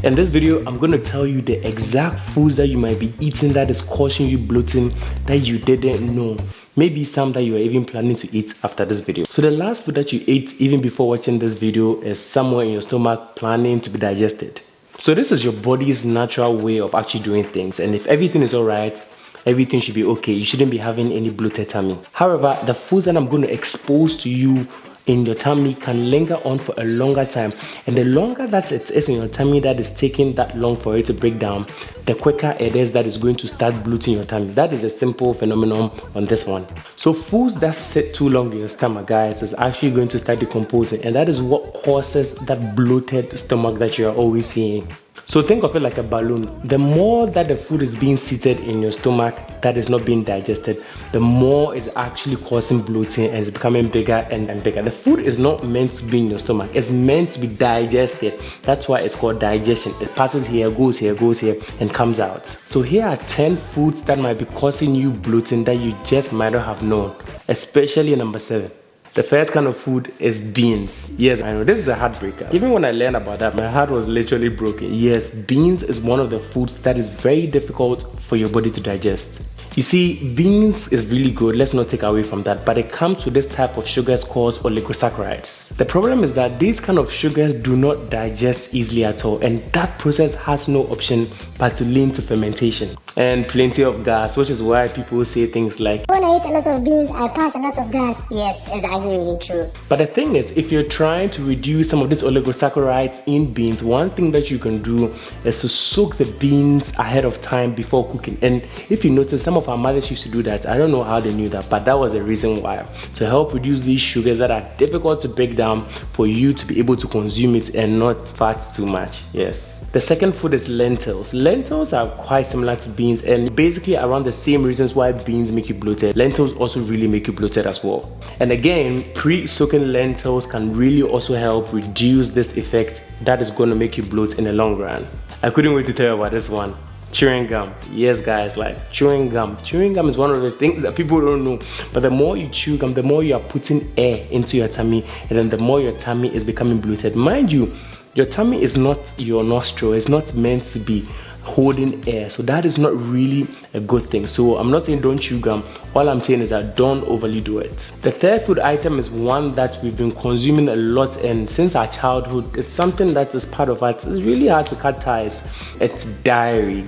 In this video, I'm going to tell you the exact foods that you might be eating that is causing you bloating that you didn't know. Maybe some that you are even planning to eat after this video. So the last food that you ate even before watching this video is somewhere in your stomach planning to be digested. So this is your body's natural way of actually doing things, and if everything is alright, everything should be okay. You shouldn't be having any bloated tummy. However, the foods that I'm going to expose to you in your tummy can linger on for a longer time, and the longer that it is in your tummy that is taking that long for it to break down, the quicker it is that is going to start bloating your tummy. That is a simple phenomenon on this one. So foods that sit too long in your stomach, guys, is actually going to start decomposing, and that is what causes that bloated stomach that you are always seeing. So think of it like a balloon. The more that the food is being seated in your stomach that is not being digested, the more it's actually causing bloating and it's becoming bigger and bigger. The food is not meant to be in your stomach. It's meant to be digested. That's why it's called digestion. It passes here, goes here, and comes out. So here are 10 foods that might be causing you bloating that you just might not have known, especially number 7. The first kind of food is beans. Yes, I know, this is a heartbreaker. Even when I learned about that, my heart was literally broken. Yes, beans is one of the foods that is very difficult for your body to digest. You see, beans is really good, let's not take away from that, but it comes with this type of sugars called oligosaccharides. The problem is that these kind of sugars do not digest easily at all, and that process has no option but to lead to fermentation and plenty of gas, which is why people say things like, when I eat a lot of beans, I pass a lot of gas. Yes, it's actually really true. But the thing is, if you're trying to reduce some of these oligosaccharides in beans, one thing that you can do is to soak the beans ahead of time before cooking. And if you notice, some of our mothers used to do that. I don't know how they knew that, but that was the reason why. To help reduce these sugars that are difficult to break down for you to be able to consume it and not fat too much. Yes. The second food is lentils. Lentils are quite similar to beans and basically around the same reasons why beans make you bloated. Lentils also really make you bloated as well. And again, pre-soaking lentils can really also help reduce this effect that is going to make you bloat in the long run. I couldn't wait to tell you about this one. Chewing gum. Yes, guys, like chewing gum. Chewing gum is one of the things that people don't know, but the more you chew gum, the more you are putting air into your tummy, and then the more your tummy is becoming bloated. Mind you, your tummy is not your nostril. It's not meant to be holding air, so that is not really a good thing. So I'm not saying don't chew gum. All I'm saying is that don't overly do it. The third food item is one that we've been consuming a lot, and since our childhood, it's something that is part of us. It's really hard to cut ties. It's dairy.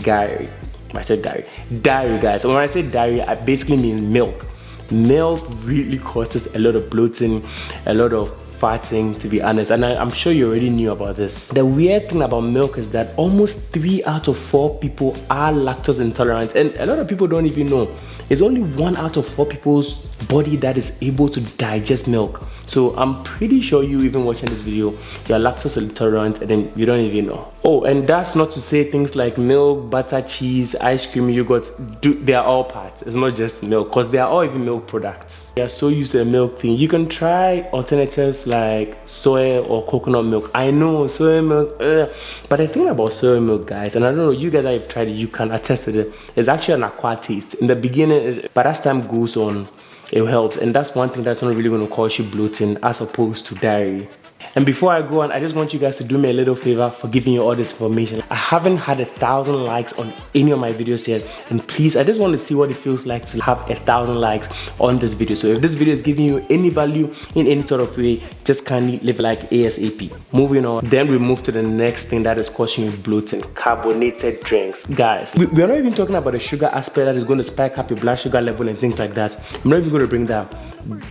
I said dairy, guys. So when I say dairy, I basically mean milk. Milk really causes a lot of bloating, a lot of farting, to be honest, and I'm sure you already knew about this. The weird thing about milk is that almost 3 out of 4 people are lactose intolerant, and a lot of people don't even know. It's only 1 out of 4 people's body that is able to digest milk. So I'm pretty sure you even watching this video, you're lactose intolerant and then you don't even know. Oh, and that's not to say things like milk, butter, cheese, ice cream, yogurt, they are all part. It's not just milk, because they are all even milk products. They are so used to the milk thing. You can try alternatives like soy or coconut milk. I know soy milk, but the thing about soy milk, guys, and I don't know, you guys that have tried it, you can attest to it, it's actually an acquired taste. In the beginning, but as time goes on, it helps, and that's one thing that's not really going to cause you bloating as opposed to dairy. And before I go on, I just want you guys to do me a little favor for giving you all this information. I haven't had 1,000 likes on any of my videos yet, and please, I just want to see what it feels like to have 1,000 likes on this video. So if this video is giving you any value in any sort of way, just kindly leave a like ASAP. Moving on, then we move to the next thing that is causing you bloating: carbonated drinks. Guys, we are not even talking about the sugar aspect that is going to spike up your blood sugar level and things like that. I'm not even going to bring that.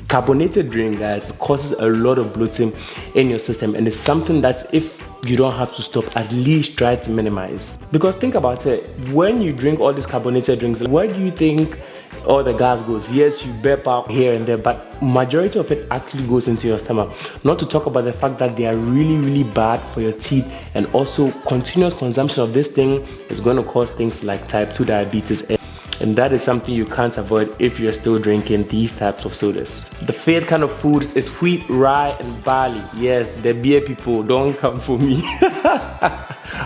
Carbonated drink, guys, causes a lot of bloating in your system, and it's something that if you don't have to stop, at least try to minimize. Because think about it, when you drink all these carbonated drinks, where do you think all the gas goes? Yes, you burp out here and there, but majority of it actually goes into your stomach. Not to talk about the fact that they are really bad for your teeth, and also continuous consumption of this thing is going to cause things like type 2 diabetes and that is something you can't avoid if you're still drinking these types of sodas. The third kind of foods is wheat, rye, and barley. Yes, the beer people, don't come for me.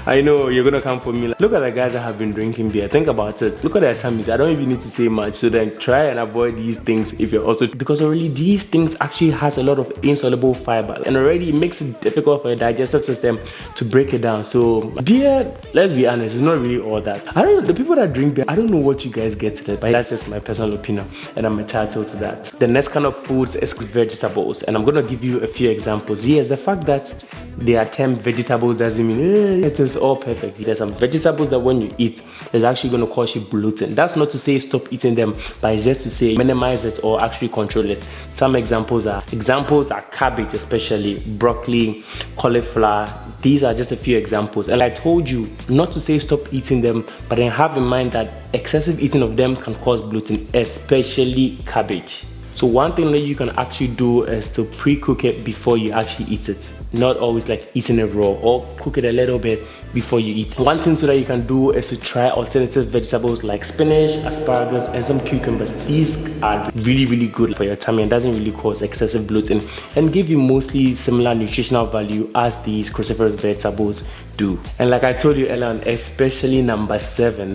I know you're gonna come for me. Look at the guys that have been drinking beer. Think about it. Look at their tummies. I don't even need to say much. So then try and avoid these things if you're also, because already these things actually has a lot of insoluble fiber, and already it makes it difficult for your digestive system to break it down. So beer, let's be honest, it's not really all that. I don't know, the people that drink beer, I don't know what you guys get to that, but that's just my personal opinion, and I'm entitled to that. The next kind of foods is vegetables, and I'm gonna give you a few examples. Yes, the fact that they are termed vegetables doesn't mean it is all perfect. There's some vegetables that when you eat, it's actually going to cause you bloating. That's not to say stop eating them, but it's just to say minimize it or actually control it. Some examples are cabbage, especially broccoli, cauliflower. These are just a few examples, and I told you not to say stop eating them, but then have in mind that excessive eating of them can cause bloating, especially cabbage. So one thing that you can actually do is to pre-cook it before you actually eat it. Not always like eating it raw, or cook it a little bit before you eat. One thing so that you can do is to try alternative vegetables like spinach, asparagus, and some cucumbers. These are really, really good for your tummy and doesn't really cause excessive bloating and give you mostly similar nutritional value as these cruciferous vegetables do. And like I told you earlier on, especially number seven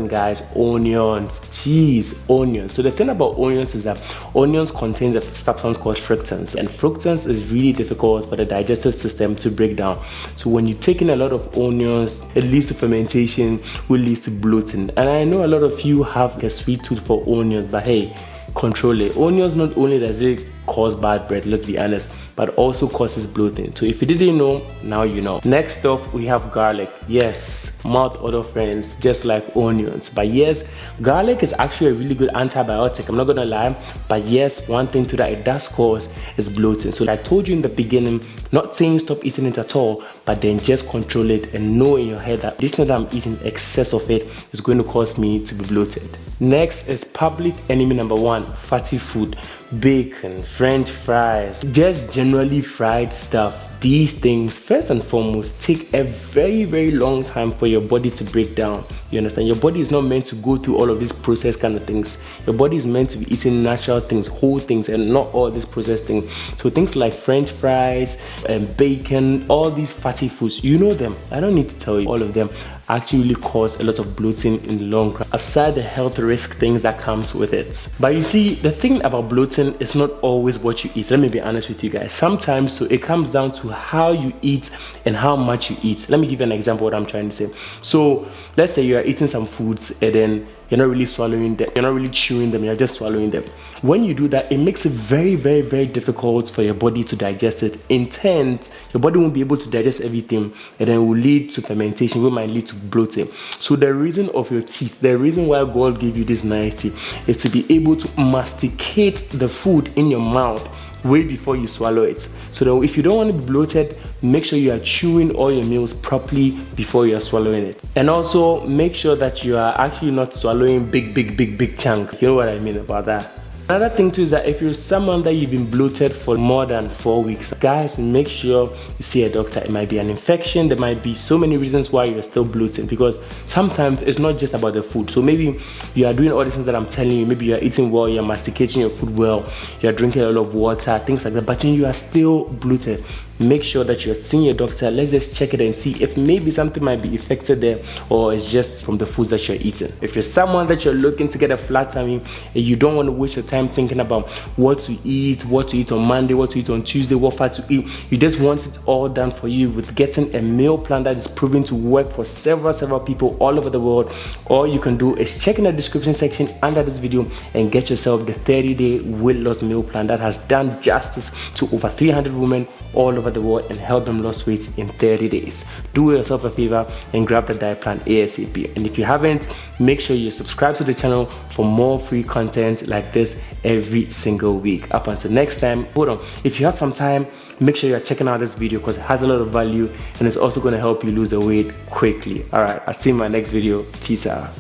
guys, onions. Jeez, onions. So the thing about onions is that onions contains a substance called fructans, and fructans is really difficult for the digestive system to break down. So when you take in a lot of onions, it leads to fermentation, which leads to bloating. And I know a lot of you have a sweet tooth for onions, but hey, control it. Onions, not only does it cause bad breath, let's be honest, but also causes bloating. So if you didn't know, now you know. Next up, we have garlic. Yes, mouth odor friends, just like onions. But yes, garlic is actually a really good antibiotic, I'm not gonna lie. But yes, one thing to that it does cause is bloating. So I told you in the beginning, not saying stop eating it at all, but then just control it and know in your head that this thing that I'm eating, excess of it is going to cause me to be bloated. Next is public enemy number one, fatty food. Bacon, french fries, just generally fried stuff. These things, first and foremost, take a very, very long time for your body to break down. You understand? Your body is not meant to go through all of these processed kind of things. Your body is meant to be eating natural things, whole things, and not all these processed things. So things like french fries and bacon, all these fatty foods, you know them. I don't need to tell you, all of them actually really cause a lot of bloating in the long run, aside the health risk things that comes with it. But you see, the thing about bloating is not always what you eat. Let me be honest with you guys. Sometimes, so it comes down to how you eat and how much you eat. Let me give you an example of what I'm trying to say. So let's say you are eating some foods and then you're not really swallowing them, you're not really chewing them, you're just swallowing them. When you do that, it makes it very, very, very difficult for your body to digest it. In turn, your body won't be able to digest everything, and then it will lead to fermentation, which might lead to bloating. So the reason of your teeth, the reason why God gave you this nice teeth, is to be able to masticate the food in your mouth way before you swallow it. So that if you don't want to be bloated, make sure you are chewing all your meals properly before you are swallowing it. And also make sure that you are actually not swallowing big chunks. You know what I mean about that. Another thing too is that if you're someone that you've been bloated for more than 4 weeks, guys, make sure you see a doctor. It might be an infection, there might be so many reasons why you're still bloating, because sometimes it's not just about the food. So maybe you are doing all these things that I'm telling you, maybe you're eating well, you're masticating your food well, you're drinking a lot of water, things like that, but then you are still bloated. Make sure that you're seeing your doctor. Let's just check it and see if maybe something might be affected there, or it's just from the foods that you're eating. If you're someone that you're looking to get a flat tummy and you don't want to waste your time thinking about what to eat on Monday, what to eat on Tuesday, what fat to eat, you just want it all done for you with getting a meal plan that is proven to work for several people all over the world, all you can do is check in the description section under this video and get yourself the 30-day weight loss meal plan that has done justice to over 300 women all over the world and help them lose weight in 30 days. Do yourself a favor and grab the diet plan ASAP. And if you haven't, make sure you subscribe to the channel for more free content like this every single week. Up until next time, hold on, if you have some time, make sure you're checking out this video because it has a lot of value and it's also going to help you lose the weight quickly. All right, I'll see you in my next video. Peace out.